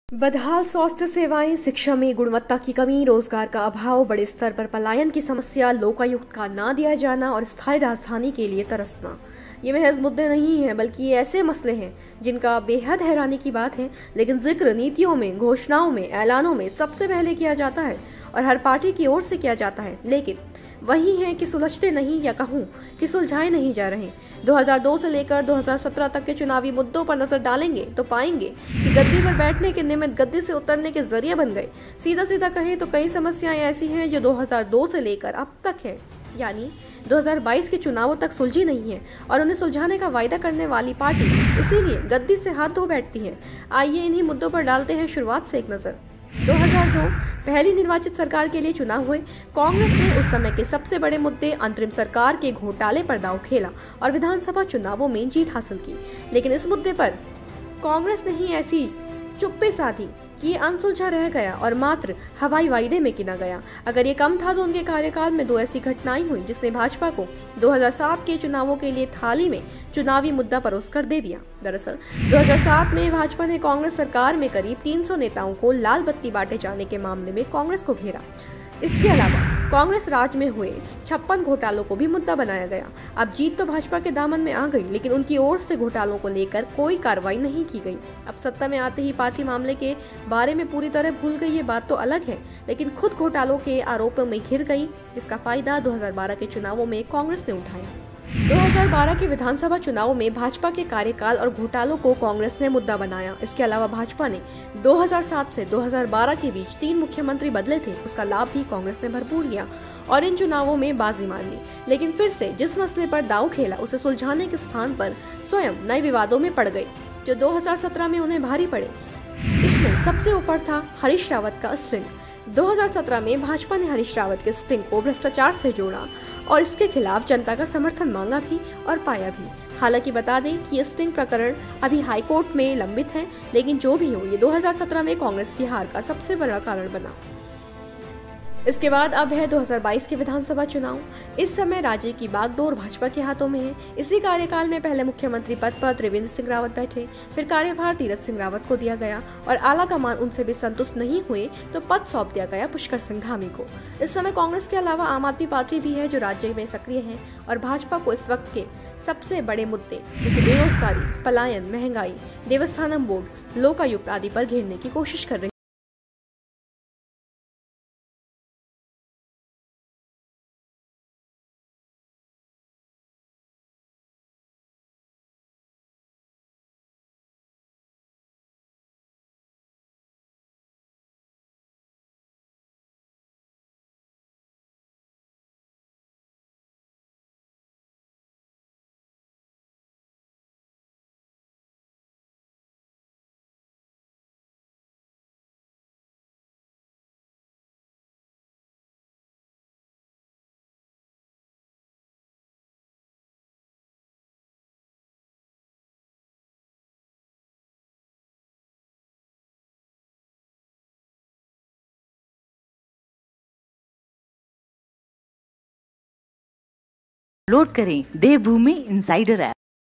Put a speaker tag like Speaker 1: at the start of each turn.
Speaker 1: बदहाल स्वास्थ्य सेवाएं, शिक्षा में गुणवत्ता की कमी, रोजगार का अभाव, बड़े स्तर पर पलायन की समस्या, लोकायुक्त का ना दिया जाना और स्थायी राजधानी के लिए तरसना, ये महज मुद्दे नहीं हैं, बल्कि ये ऐसे मसले हैं जिनका बेहद हैरानी की बात है, लेकिन जिक्र नीतियों में, घोषणाओं में, ऐलानों में सबसे पहले किया जाता है और हर पार्टी की ओर से किया जाता है, लेकिन वही है कि सुलझते नहीं, या कहूं कि सुलझाए नहीं जा रहे। 2002 से लेकर 2017 तक के चुनावी मुद्दों पर नजर डालेंगे तो पाएंगे कि गद्दी पर बैठने के निमित्त गद्दी से उतरने के जरिए बन गए। सीधा सीधा कहें तो कई समस्याएं ऐसी हैं जो 2002 से लेकर अब तक है, यानी 2022 के चुनावों तक सुलझी नहीं है और उन्हें सुलझाने का वायदा करने वाली पार्टी इसीलिए गद्दी से हाथ धो बैठती है। आइए इन्हीं मुद्दों पर डालते हैं शुरुआत से एक नजर। 2002 पहली निर्वाचित सरकार के लिए चुनाव हुए। कांग्रेस ने उस समय के सबसे बड़े मुद्दे अंतरिम सरकार के घोटाले पर दांव खेला और विधानसभा चुनावों में जीत हासिल की, लेकिन इस मुद्दे पर कांग्रेस ने ही ऐसी चुप्पी साधी कि ये अनसुलझा रह गया और मात्र हवाई वायदे में गिना गया। अगर ये कम था तो उनके कार्यकाल में दो ऐसी घटनाएं हुई जिसने भाजपा को 2007 के चुनावों के लिए थाली में चुनावी मुद्दा परोसकर दे दिया। दरअसल 2007 में भाजपा ने कांग्रेस सरकार में करीब 300 नेताओं को लाल बत्ती बांटे जाने के मामले में कांग्रेस को घेरा। इसके अलावा कांग्रेस राज में हुए 56 घोटालों को भी मुद्दा बनाया गया। अब जीत तो भाजपा के दामन में आ गई, लेकिन उनकी ओर से घोटालों को लेकर कोई कार्रवाई नहीं की गई। अब सत्ता में आते ही पार्टी मामले के बारे में पूरी तरह भूल गई, ये बात तो अलग है, लेकिन खुद घोटालों के आरोपों में घिर गई, जिसका फायदा 2012 के चुनावों में कांग्रेस ने उठाया। 2012 के विधानसभा चुनावों में भाजपा के कार्यकाल और घोटालों को कांग्रेस ने मुद्दा बनाया। इसके अलावा भाजपा ने 2007 से 2012 के बीच 3 मुख्यमंत्री बदले थे, उसका लाभ भी कांग्रेस ने भरपूर लिया और इन चुनावों में बाजी मार ली। लेकिन फिर से जिस मसले पर दांव खेला उसे सुलझाने के स्थान पर स्वयं नए विवादों में पड़ गए, जो 2017 में उन्हें भारी पड़े। इसमें सबसे ऊपर था हरीश रावत का स्टिंग। 2017 में भाजपा ने हरीश रावत के स्टिंग को भ्रष्टाचार से जोड़ा और इसके खिलाफ जनता का समर्थन मांगा भी और पाया भी। हालांकि बता दें कि ये स्टिंग प्रकरण अभी हाईकोर्ट में लंबित है, लेकिन जो भी हो, ये 2017 में कांग्रेस की हार का सबसे बड़ा कारण बना। इसके बाद अब है 2022 के विधानसभा चुनाव। इस समय राज्य की बागडोर भाजपा के हाथों में है। इसी कार्यकाल में पहले मुख्यमंत्री पद पर त्रिवेंद्र सिंह रावत बैठे, फिर कार्यभार तीरथ सिंह रावत को दिया गया और आला कमान उनसे भी संतुष्ट नहीं हुए तो पद सौंप दिया गया पुष्कर सिंह धामी को। इस समय कांग्रेस के अलावा आम आदमी पार्टी भी है जो राज्य में सक्रिय है और भाजपा को इस वक्त के सबसे बड़े मुद्दे जैसे बेरोजगारी, पलायन, महंगाई, देवस्थानम बोर्ड, लोकायुक्त आदि पर घेरने की कोशिश कर रही।
Speaker 2: डाउनलोड करें देवभूमि इनसाइडर ऐप।